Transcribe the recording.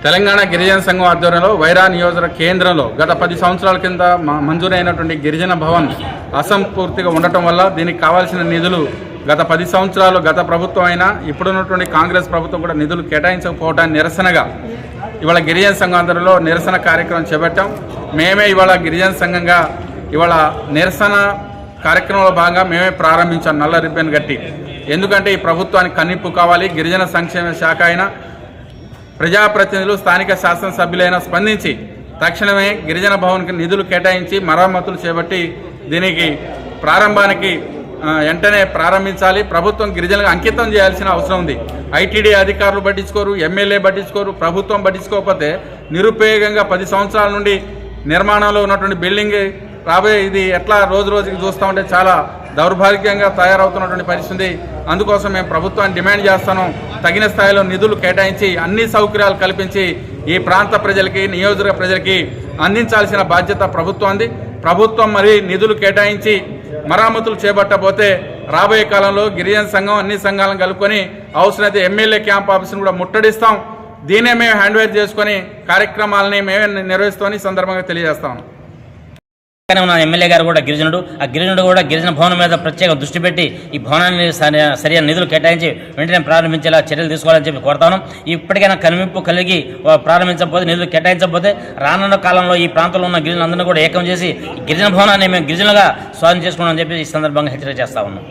తెలంగాణ గిరిజన సంఘం ఆధ్వర్యంలో వైరా నియోజక కేంద్రంలో గత 10 సంవత్సరాల కింద మంజూరైనటువంటి గిరిజన భవన్ అసంపూర్తిగా ఉండటం వల్ల దీనికి కావాల్సిన నిధులు గత 10 సంవత్సరాలు గత ప్రభుత్వం అయినా ఇప్పుడున్నటువంటి కాంగ్రెస్ ప్రభుత్వం కూడా నిధులు కేటాయించకపోవటానికి నిరసనగా ఇవాళ గిరిజన సంఘం ఆధ్వర్యంలో నిరసన కార్యక్రమం చేపట్టాం. మేమే ఇవాళ గిరిజన సంఘంగా ఇవాళ నిరసన కార్యక్రమంలో భాగంగా మేమే ప్రారంభించాం నల్ల రిబ్బన్ కట్టి. ఎందుకంటే ఈ ప్రభుత్వానికి కన్నింపు కావాలి. గిరిజన సంక్షేమ శాఖ అయినా ప్రజాప్రతినిధులు స్థానిక శాసనసభ్యులైనా స్పందించి తక్షణమే గిరిజన భవన్కి నిధులు కేటాయించి మరమ్మతులు చేపట్టి దీనికి ప్రారంభానికి వెంటనే ప్రారంభించాలి. ప్రభుత్వం గిరిజనులకు అంకితం చేయాల్సిన అవసరం ఉంది. ఐటీడీ అధికారులు పట్టించుకోరు, ఎమ్మెల్యే పట్టించుకోరు, ప్రభుత్వం పట్టించుకోకపోతే నిరుపయోగంగా 10 సంవత్సరాల నుండి నిర్మాణంలో ఉన్నటువంటి బిల్డింగ్ రాబోయే ఇది ఎట్లా రోజు రోజుకి చూస్తూ ఉంటే చాలా దౌర్భాగ్యంగా తయారవుతున్నటువంటి పరిస్థితి. అందుకోసం మేము ప్రభుత్వాన్ని డిమాండ్ చేస్తాను, తగిన స్థాయిలో నిధులు కేటాయించి అన్ని సౌకర్యాలు కల్పించి ఈ ప్రాంత ప్రజలకి నియోజక ప్రజలకి అందించాల్సిన బాధ్యత ప్రభుత్వంది. ప్రభుత్వం మరి నిధులు కేటాయించి మరామతులు చేపట్టబోతే రాబోయే కాలంలో గిరిజన సంఘం అన్ని సంఘాలను కలుపుకొని అవసరమైతే ఎమ్మెల్యే క్యాంప్ ఆఫీసును కూడా ముట్టడిస్తాం. దీనే మేము హ్యాండ్ ఓవర్ చేసుకొని కార్యక్రమాలని మేమే నిర్వహిస్తామని సందర్భంగా తెలియజేస్తాం. ఉన్న ఎమ్మెల్యే గారు కూడా గిరిజనుడు, ఆ గిరిజనుడు కూడా గిరిజన భవనం మీద ప్రత్యేక దృష్టి పెట్టి ఈ భవనాన్ని సరైన నిధులు కేటాయించి వెంటనే ప్రారంభించేలా చర్యలు తీసుకోవాలని చెప్పి కోరుతాను. ఇప్పటికైనా కనువింపు కలిగి ప్రారంభించకపోతే, నిధులు కేటాయించకపోతే రానున్న కాలంలో ఈ ప్రాంతంలో ఉన్న గిరిజనులందరినీ కూడా ఏకం చేసి గిరిజన భవనాన్ని మేము గిరిజనులుగా స్వాధీనం చేసుకున్నామని చెప్పి ఈ సందర్భంగా హెచ్చరిక చేస్తా ఉన్నాం.